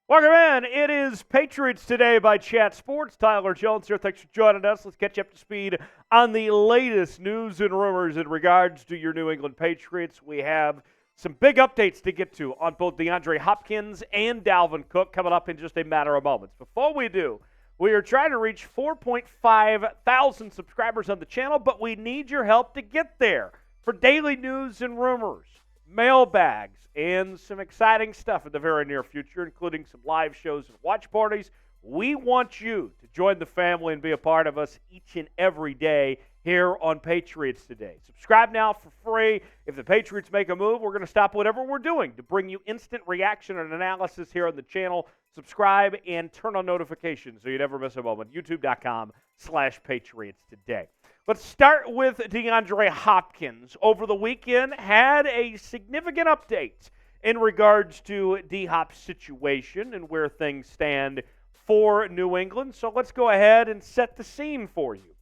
Welcome in. It is Patriots Today by Chat Sports. Tyler Jones here. Thanks for joining us. Let's get you up to speed on the latest news and rumors in regards to your New England Patriots. We have some big updates to get to on both DeAndre Hopkins and Dalvin Cook coming up in just a matter of moments. Before we do, we are trying to reach 4.5 thousand subscribers on the channel, but we need your help to get there. For daily news and rumors, mailbags, and some exciting stuff in the very near future, including some live shows and watch parties. We want you to join the family and be a part of us each and every day here on Patriots Today. Subscribe now for free. If the Patriots make a move, we're going to stop whatever we're doing to bring you instant reaction and analysis here on the channel. Subscribe and turn on notifications so you never miss a moment. YouTube.com/Patriots Today. Let's start with DeAndre Hopkins. Over the weekend, had a significant update in regards to D-Hop's situation and where things stand for New England. So let's go ahead and set the scene for you.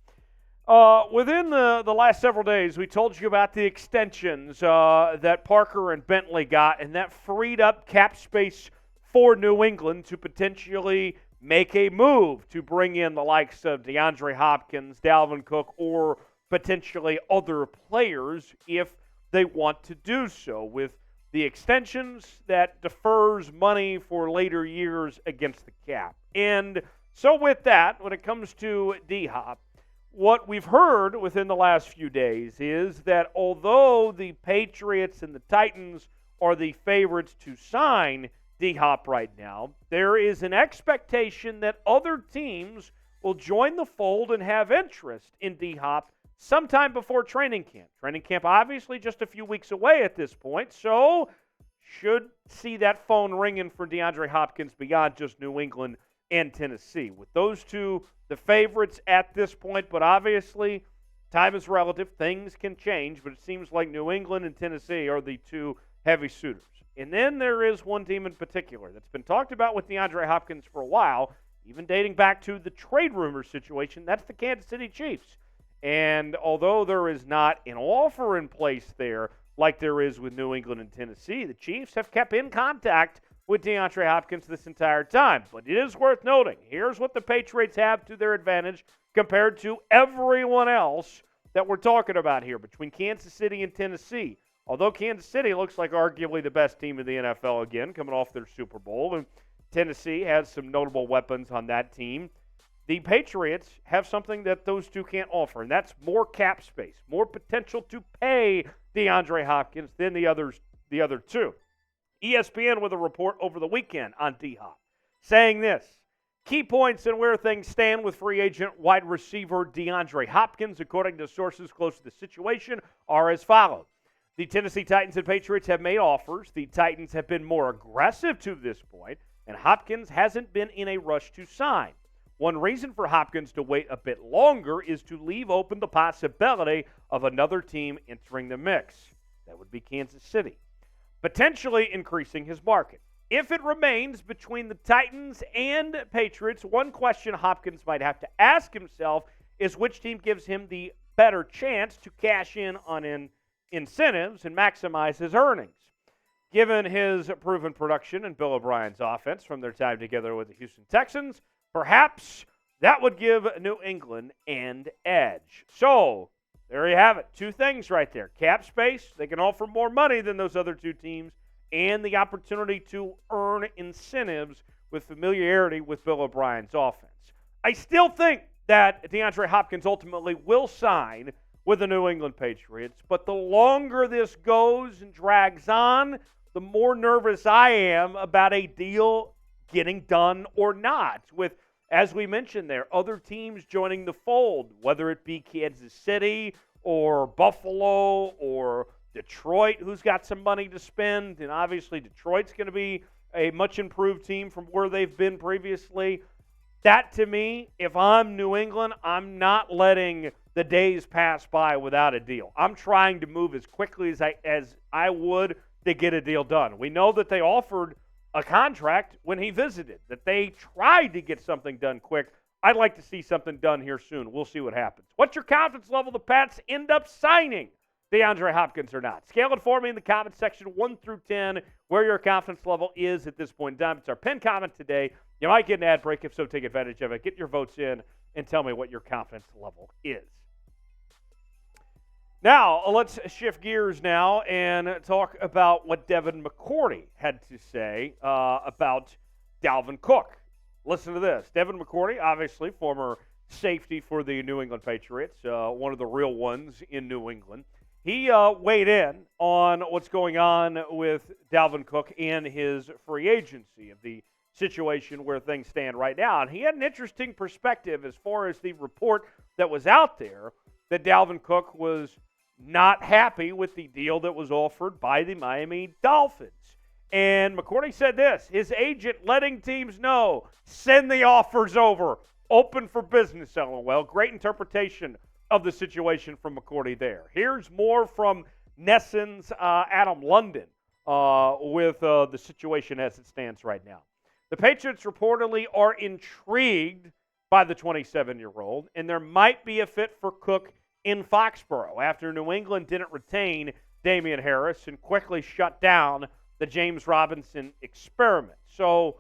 Within the last several days, we told you about the extensions that Parker and Bentley got, and that freed up cap space for New England to potentially make a move to bring in the likes of DeAndre Hopkins, Dalvin Cook, or potentially other players if they want to do so, with the extensions that defers money for later years against the cap. And so with that, when it comes to D-Hop, what we've heard within the last few days is that although the Patriots and the Titans are the favorites to sign D-Hop right now, there is an expectation that other teams will join the fold and have interest in D-Hop sometime before training camp. Training camp obviously just a few weeks away at this point, so should see that phone ringing for DeAndre Hopkins beyond just New England and Tennessee. With those two the favorites at this point, but obviously time is relative. Things can change, but it seems like New England and Tennessee are the two heavy suitors. And then there is one team in particular that's been talked about with DeAndre Hopkins for a while, even dating back to the trade rumor situation. That's the Kansas City Chiefs. And although there is not an offer in place there like there is with New England and Tennessee, the Chiefs have kept in contact with DeAndre Hopkins this entire time. But it is worth noting, here's what the Patriots have to their advantage compared to everyone else that we're talking about here between Kansas City and Tennessee. Although Kansas City looks like arguably the best team in the NFL again, coming off their Super Bowl, and Tennessee has some notable weapons on that team, the Patriots have something that those two can't offer, and that's more cap space, more potential to pay DeAndre Hopkins than the other two. ESPN with a report over the weekend on D-Hop, saying this: key points in where things stand with free agent wide receiver DeAndre Hopkins, according to sources close to the situation, are as follows. The Tennessee Titans and Patriots have made offers. The Titans have been more aggressive to this point, and Hopkins hasn't been in a rush to sign. One reason for Hopkins to wait a bit longer is to leave open the possibility of another team entering the mix. That would be Kansas City, potentially increasing his market. If it remains between the Titans and Patriots, one question Hopkins might have to ask himself is which team gives him the better chance to cash in on incentives and maximize his earnings. Given his proven production and Bill O'Brien's offense from their time together with the Houston Texans, perhaps that would give New England an edge. So, there you have it. Two things right there. Cap space, they can offer more money than those other two teams, and the opportunity to earn incentives with familiarity with Bill O'Brien's offense. I still think that DeAndre Hopkins ultimately will sign with the New England Patriots, but the longer this goes and drags on, the more nervous I am about a deal getting done or not, with, as we mentioned there, other teams joining the fold, whether it be Kansas City or Buffalo or Detroit, who's got some money to spend, and obviously Detroit's going to be a much improved team from where they've been previously. That, to me, if I'm New England, I'm not letting the days pass by without a deal. I'm trying to move as quickly as I would to get a deal done. We know that they offered a contract when he visited, that they tried to get something done quick. I'd like to see something done here soon. We'll see what happens. What's your confidence level the Pats end up signing DeAndre Hopkins or not? Scale it for me in the comment section, 1 through 10, where your confidence level is at this point in time. It's our pinned comment today. You might get an ad break. If so, take advantage of it. Get your votes in and tell me what your confidence level is. Now, let's shift gears now and talk about what Devin McCourty had to say about Dalvin Cook. Listen to this. Devin McCourty, obviously former safety for the New England Patriots, one of the real ones in New England. He weighed in on what's going on with Dalvin Cook and his free agency, of the situation where things stand right now. And he had an interesting perspective as far as the report that was out there that Dalvin Cook was not happy with the deal that was offered by the Miami Dolphins. And McCourty said this: his agent letting teams know, send the offers over, open for business, LOL. Great interpretation of the situation from McCourty there. Here's more from Nesson's Adam London with the situation as it stands right now. The Patriots reportedly are intrigued by the 27-year-old, and there might be a fit for Cook in Foxborough after New England didn't retain Damian Harris and quickly shut down the James Robinson experiment. So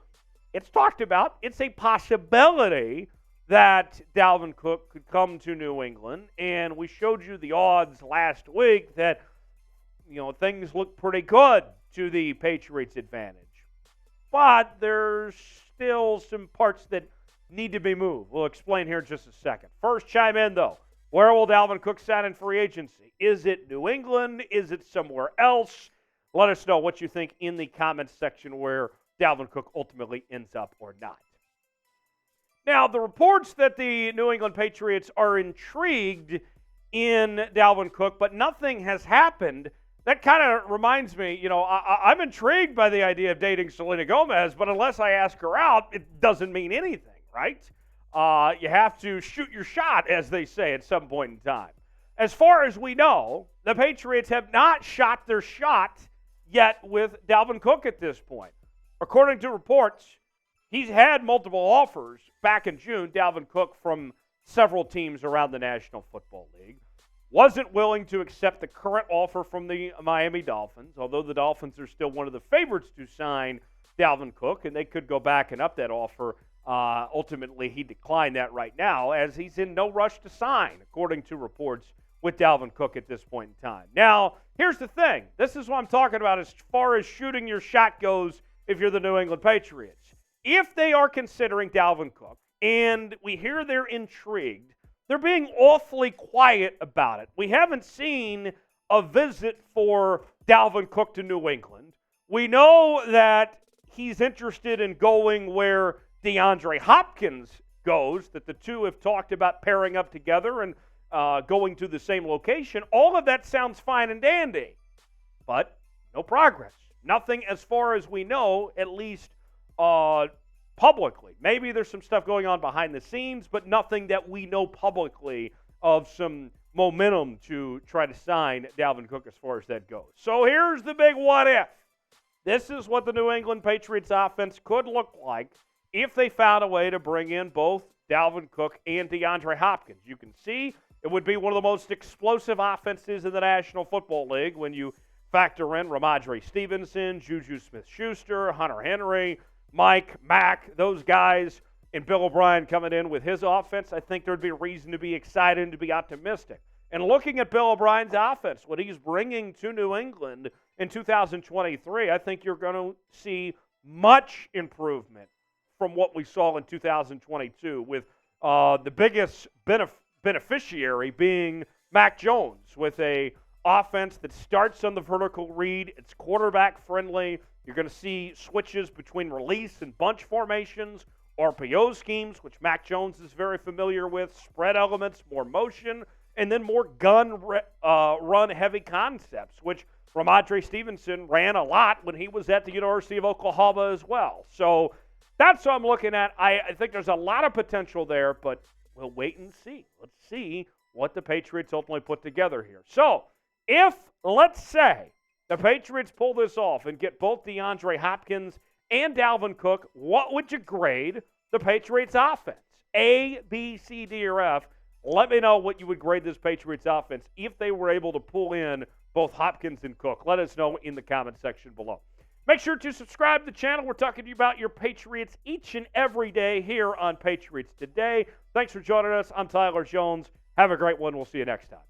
it's talked about. It's a possibility that Dalvin Cook could come to New England, and we showed you the odds last week that, things look pretty good to the Patriots' advantage. But there's still some parts that need to be moved. We'll explain here in just a second. First, chime in, though. Where will Dalvin Cook sign in free agency? Is it New England? Is it somewhere else? Let us know what you think in the comments section where Dalvin Cook ultimately ends up or not. Now, the reports that the New England Patriots are intrigued in Dalvin Cook, but nothing has happened, that kind of reminds me, I'm intrigued by the idea of dating Selena Gomez, but unless I ask her out, it doesn't mean anything, right? You have to shoot your shot, as they say, at some point in time. As far as we know, the Patriots have not shot their shot yet with Dalvin Cook at this point. According to reports, he's had multiple offers back in June, Dalvin Cook, from several teams around the National Football League. Wasn't willing to accept the current offer from the Miami Dolphins, although the Dolphins are still one of the favorites to sign Dalvin Cook, and they could go back and up that offer. Ultimately, he declined that right now, as he's in no rush to sign, according to reports, with Dalvin Cook at this point in time. Now, here's the thing. This is what I'm talking about as far as shooting your shot goes if you're the New England Patriots. If they are considering Dalvin Cook, and we hear they're intrigued, they're being awfully quiet about it. We haven't seen a visit for Dalvin Cook to New England. We know that he's interested in going where DeAndre Hopkins goes, that the two have talked about pairing up together and going to the same location. All of that sounds fine and dandy, but no progress. Nothing as far as we know, at least publicly. Maybe there's some stuff going on behind the scenes, but nothing that we know publicly of some momentum to try to sign Dalvin Cook as far as that goes. So here's the big what if. This is what the New England Patriots offense could look like if they found a way to bring in both Dalvin Cook and DeAndre Hopkins. You can see it would be one of the most explosive offenses in the National Football League when you factor in Ramondre Stevenson, Juju Smith-Schuster, Hunter Henry, Mike, Mack, those guys, and Bill O'Brien coming in with his offense. I think there'd be reason to be excited and to be optimistic. And looking at Bill O'Brien's offense, what he's bringing to New England in 2023, I think you're going to see much improvement from what we saw in 2022, with the biggest beneficiary being Mac Jones, with a offense that starts on the vertical read. It's quarterback friendly. You're going to see switches between release and bunch formations, RPO schemes, which Mac Jones is very familiar with, spread elements, more motion, and then more run-heavy concepts, which Ramondre Stevenson ran a lot when he was at the University of Oklahoma as well. So that's what I'm looking at. I think there's a lot of potential there, but we'll wait and see. Let's see what the Patriots ultimately put together here. So if, let's say, the Patriots pull this off and get both DeAndre Hopkins and Dalvin Cook, what would you grade the Patriots offense? A, B, C, D, or F? Let me know what you would grade this Patriots offense if they were able to pull in both Hopkins and Cook. Let us know in the comment section below. Make sure to subscribe to the channel. We're talking to you about your Patriots each and every day here on Patriots Today. Thanks for joining us. I'm Tyler Jones. Have a great one. We'll see you next time.